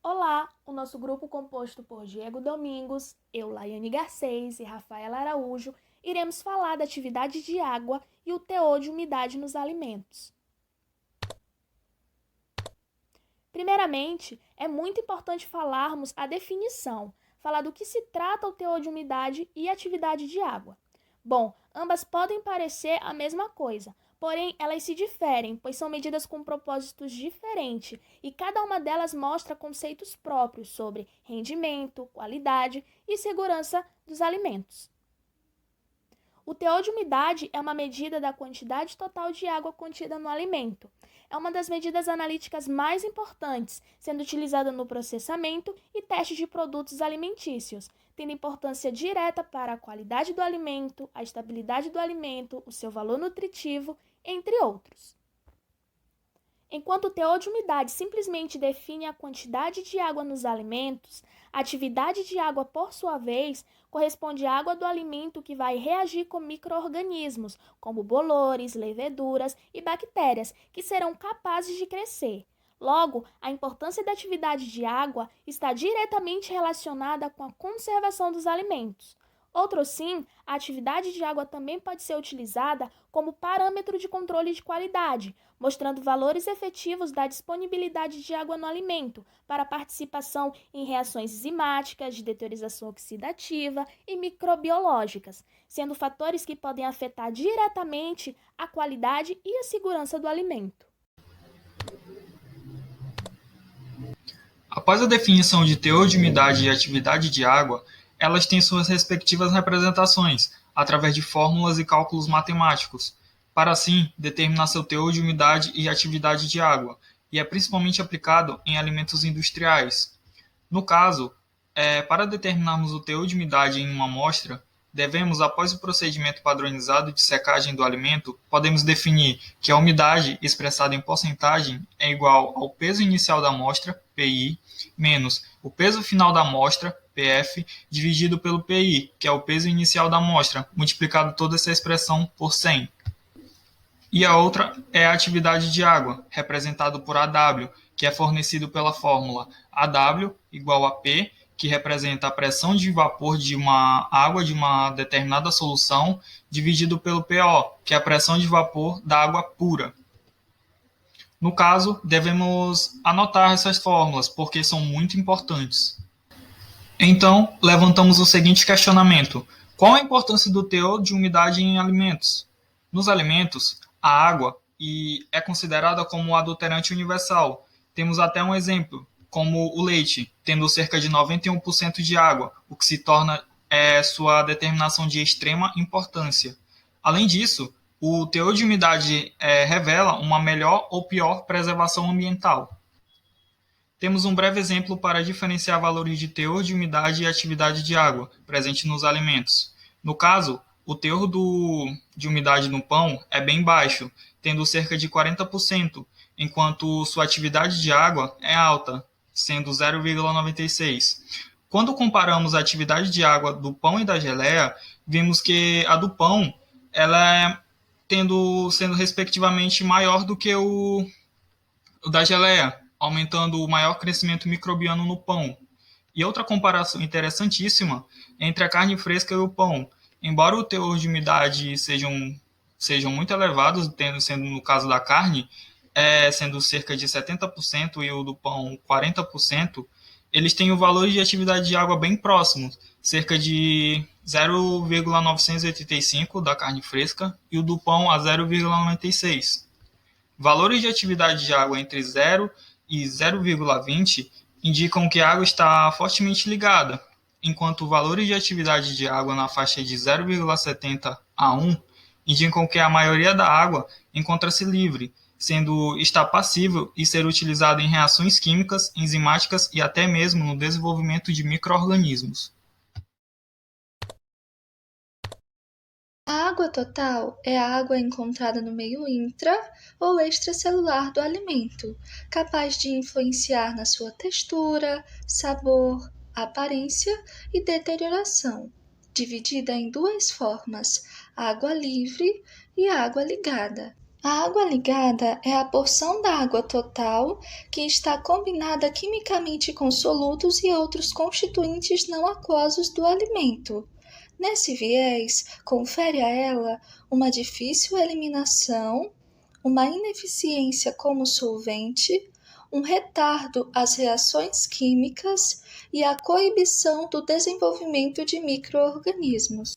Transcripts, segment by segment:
Olá, o nosso grupo composto por Diego Domingos, eu, Laiane Garcês e Rafaela Araújo, iremos falar da atividade de água e o teor de umidade nos alimentos. Primeiramente, é muito importante falarmos a definição, falar do que se trata o teor de umidade e atividade de água. Bom, ambas podem parecer a mesma coisa, porém elas se diferem, pois são medidas com propósitos diferentes e cada uma delas mostra conceitos próprios sobre rendimento, qualidade e segurança dos alimentos. O teor de umidade é uma medida da quantidade total de água contida no alimento. É uma das medidas analíticas mais importantes, sendo utilizada no processamento e teste de produtos alimentícios, tendo importância direta para a qualidade do alimento, a estabilidade do alimento, o seu valor nutritivo, entre outros. Enquanto o teor de umidade simplesmente define a quantidade de água nos alimentos, a atividade de água, por sua vez, corresponde à água do alimento que vai reagir com micro-organismos, como bolores, leveduras e bactérias, que serão capazes de crescer. Logo, a importância da atividade de água está diretamente relacionada com a conservação dos alimentos. Outro sim, a atividade de água também pode ser utilizada como parâmetro de controle de qualidade, mostrando valores efetivos da disponibilidade de água no alimento para participação em reações enzimáticas, de deteriorização oxidativa e microbiológicas, sendo fatores que podem afetar diretamente a qualidade e a segurança do alimento. Após a definição de teor de umidade e atividade de água, elas têm suas respectivas representações, através de fórmulas e cálculos matemáticos, para assim determinar seu teor de umidade e atividade de água, e é principalmente aplicado em alimentos industriais. No caso, para determinarmos o teor de umidade em uma amostra, devemos, após o procedimento padronizado de secagem do alimento, podemos definir que a umidade, expressada em porcentagem, é igual ao peso inicial da amostra, PI, menos o peso final da amostra, PF, dividido pelo PI, que é o peso inicial da amostra, multiplicado toda essa expressão por 100. E a outra é a atividade de água, representado por AW, que é fornecido pela fórmula AW igual a P, que representa a pressão de vapor de uma água de uma determinada solução, dividido pelo PO, que é a pressão de vapor da água pura. No caso, devemos anotar essas fórmulas, porque são muito importantes. Então, levantamos o seguinte questionamento: qual a importância do teor de umidade em alimentos? Nos alimentos, a água é considerada como um adulterante universal. Temos até um exemplo, como o leite, tendo cerca de 91% de água, o que se torna sua determinação de extrema importância. Além disso, o teor de umidade revela uma melhor ou pior preservação ambiental. Temos um breve exemplo para diferenciar valores de teor de umidade e atividade de água presente nos alimentos. No caso, o teor de umidade no pão é bem baixo, tendo cerca de 40%, enquanto sua atividade de água é alta, sendo 0,96. Quando comparamos a atividade de água do pão e da geleia, vimos que a do pão ela sendo respectivamente maior do que o da geleia, aumentando o maior crescimento microbiano no pão. E outra comparação interessantíssima entre a carne fresca e o pão. Embora o teor de umidade sejam muito elevados, sendo no caso da carne, sendo cerca de 70% e o do pão 40%, eles têm o valor de atividade de água bem próximos, cerca de 0,985 da carne fresca e o do pão a 0,96. Valores de atividade de água entre 0 e 0,20 indicam que a água está fortemente ligada, enquanto valores de atividade de água na faixa de 0,70 a 1 indicam que a maioria da água encontra-se livre, está passível e ser utilizada em reações químicas, enzimáticas e até mesmo no desenvolvimento de micro-organismos. A água total é a água encontrada no meio intra ou extracelular do alimento, capaz de influenciar na sua textura, sabor, aparência e deterioração, dividida em duas formas: água livre e água ligada. A água ligada é a porção da água total que está combinada quimicamente com solutos e outros constituintes não aquosos do alimento. Nesse viés, confere a ela uma difícil eliminação, uma ineficiência como solvente, um retardo às reações químicas e a coibição do desenvolvimento de micro-organismos.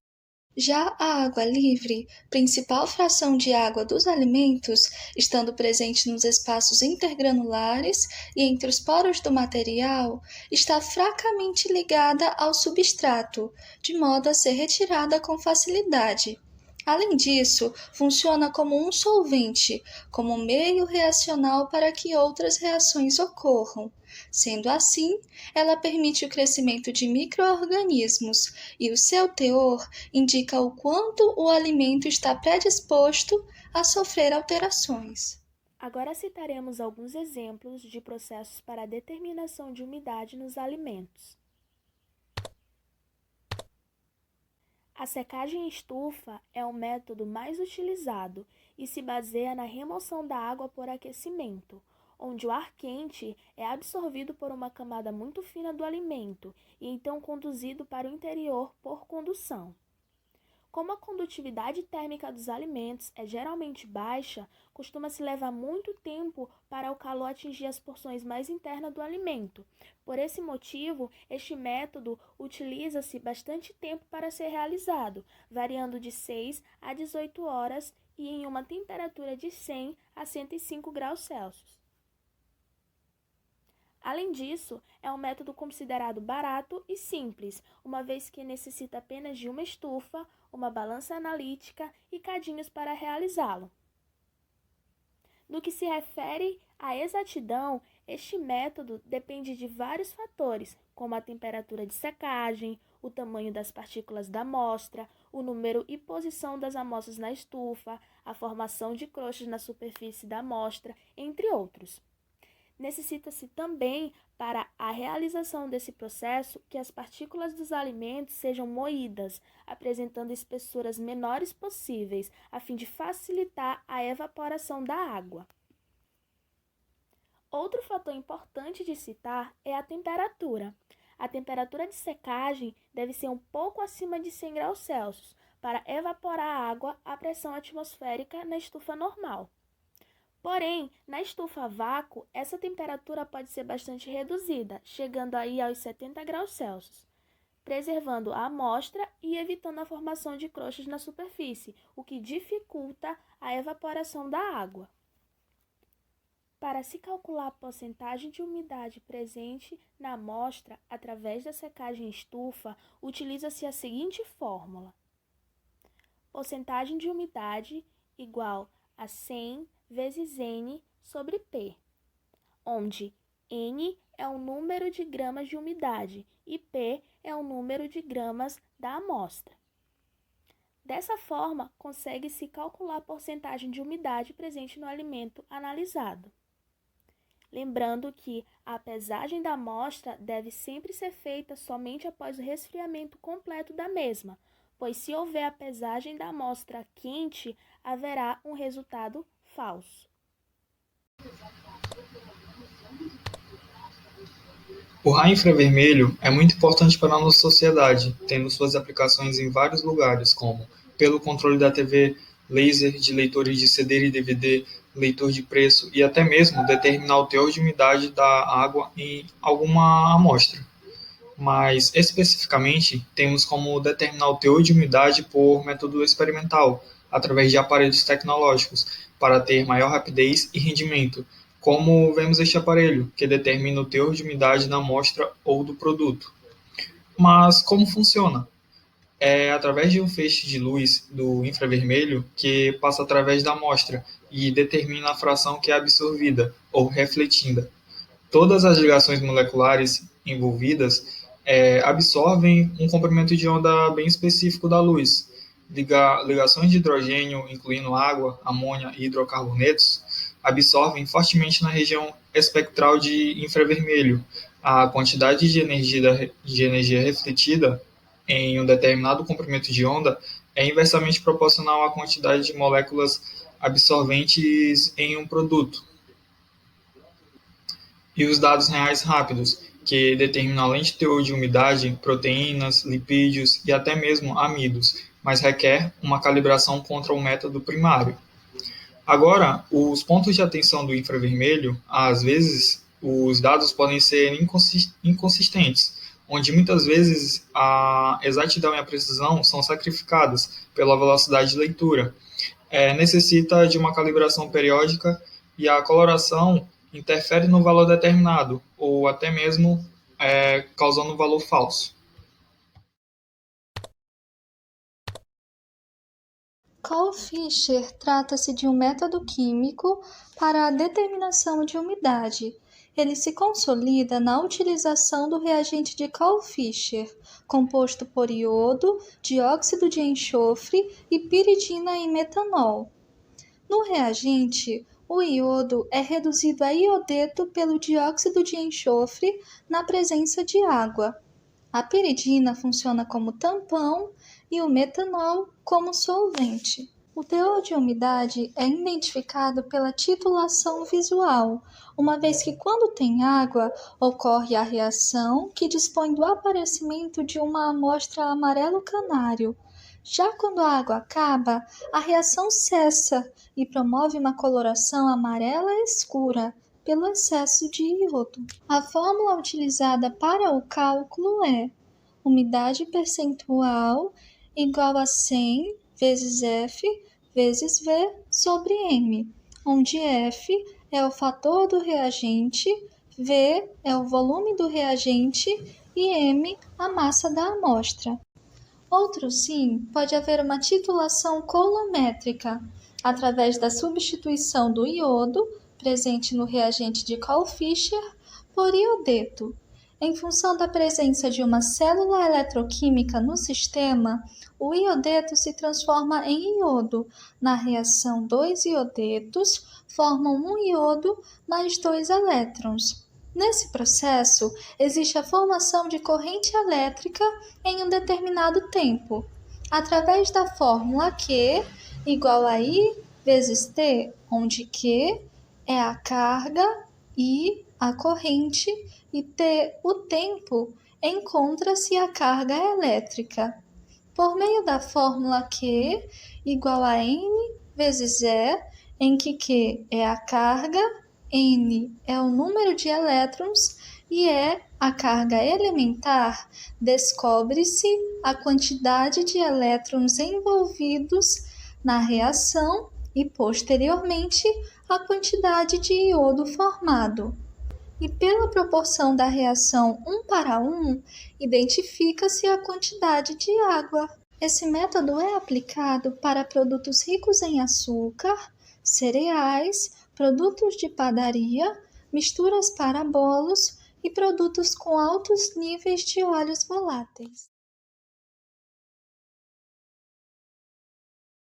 Já a água livre, principal fração de água dos alimentos, estando presente nos espaços intergranulares e entre os poros do material, está fracamente ligada ao substrato, de modo a ser retirada com facilidade. Além disso, funciona como um solvente, como meio reacional para que outras reações ocorram. Sendo assim, ela permite o crescimento de micro-organismos e o seu teor indica o quanto o alimento está predisposto a sofrer alterações. Agora citaremos alguns exemplos de processos para a determinação de umidade nos alimentos. A secagem em estufa é o método mais utilizado e se baseia na remoção da água por aquecimento, onde o ar quente é absorvido por uma camada muito fina do alimento e então conduzido para o interior por condução. Como a condutividade térmica dos alimentos é geralmente baixa, costuma-se levar muito tempo para o calor atingir as porções mais internas do alimento. Por esse motivo, este método utiliza-se bastante tempo para ser realizado, variando de 6 a 18 horas e em uma temperatura de 100 a 105 graus Celsius. Além disso, é um método considerado barato e simples, uma vez que necessita apenas de uma estufa, uma balança analítica e cadinhos para realizá-lo. No que se refere à exatidão, este método depende de vários fatores, como a temperatura de secagem, o tamanho das partículas da amostra, o número e posição das amostras na estufa, a formação de crochas na superfície da amostra, entre outros. Necessita-se também, para a realização desse processo, que as partículas dos alimentos sejam moídas, apresentando espessuras menores possíveis, a fim de facilitar a evaporação da água. Outro fator importante de citar é a temperatura. A temperatura de secagem deve ser um pouco acima de 100 graus Celsius para evaporar a água à pressão atmosférica na estufa normal. Porém, na estufa a vácuo, essa temperatura pode ser bastante reduzida, chegando aí aos 70 graus Celsius, preservando a amostra e evitando a formação de crochas na superfície, o que dificulta a evaporação da água. Para se calcular a porcentagem de umidade presente na amostra através da secagem em estufa, utiliza-se a seguinte fórmula: porcentagem de umidade igual a 100 vezes N sobre P, onde N é o número de gramas de umidade e P é o número de gramas da amostra. Dessa forma, consegue-se calcular a porcentagem de umidade presente no alimento analisado. Lembrando que a pesagem da amostra deve sempre ser feita somente após o resfriamento completo da mesma, pois se houver a pesagem da amostra quente, haverá um resultado falso. O raio infravermelho é muito importante para a nossa sociedade, tendo suas aplicações em vários lugares, como pelo controle da TV, laser de leitores de CD e DVD, leitor de preço e até mesmo determinar o teor de umidade da água em alguma amostra. Mas, especificamente, temos como determinar o teor de umidade por método experimental, através de aparelhos tecnológicos, para ter maior rapidez e rendimento, como vemos este aparelho, que determina o teor de umidade da amostra ou do produto. Mas como funciona? É através de um feixe de luz do infravermelho que passa através da amostra e determina a fração que é absorvida ou refletida. Todas as ligações moleculares envolvidas absorvem um comprimento de onda bem específico da luz. Ligações de hidrogênio, incluindo água, amônia e hidrocarbonetos, absorvem fortemente na região espectral de infravermelho. A quantidade de energia refletida em um determinado comprimento de onda é inversamente proporcional à quantidade de moléculas absorventes em um produto. E os dados reais rápidos, que determinam além de teor de umidade, proteínas, lipídios e até mesmo amidos, mas requer uma calibração contra o método primário. Agora, os pontos de atenção do infravermelho, às vezes, os dados podem ser inconsistentes, onde muitas vezes a exatidão e a precisão são sacrificadas pela velocidade de leitura. Necessita de uma calibração periódica e a coloração interfere no valor determinado, ou até mesmo causando um valor falso. Cole-Fisher trata-se de um método químico para a determinação de umidade. Ele se consolida na utilização do reagente de Cole-Fisher, composto por iodo, dióxido de enxofre e piridina e metanol. No reagente, o iodo é reduzido a iodeto pelo dióxido de enxofre na presença de água. A piridina funciona como tampão e o metanol como solvente. O teor de umidade é identificado pela titulação visual, uma vez que quando tem água, ocorre a reação que dispõe do aparecimento de uma amostra amarelo canário. Já quando a água acaba, a reação cessa e promove uma coloração amarela escura pelo excesso de iodo. A fórmula utilizada para o cálculo é umidade percentual igual a 100 vezes F vezes V sobre M, onde F é o fator do reagente, V é o volume do reagente e M a massa da amostra. Outro sim, pode haver uma titulação colométrica, através da substituição do iodo, presente no reagente de Cole-Fisher, por iodeto. Em função da presença de uma célula eletroquímica no sistema, o iodeto se transforma em iodo. Na reação, 2 iodetos formam um iodo mais 2 elétrons. Nesse processo, existe a formação de corrente elétrica em um determinado tempo, através da fórmula Q igual a I vezes T, onde Q é a carga, I a corrente e T o tempo, encontra-se a carga elétrica. Por meio da fórmula Q igual a N vezes E, em que Q é a carga, N é o número de elétrons e E a carga elementar, descobre-se a quantidade de elétrons envolvidos na reação e, posteriormente, a quantidade de iodo formado. E pela proporção da reação 1:1, identifica-se a quantidade de água. Esse método é aplicado para produtos ricos em açúcar, cereais, produtos de padaria, misturas para bolos e produtos com altos níveis de óleos voláteis.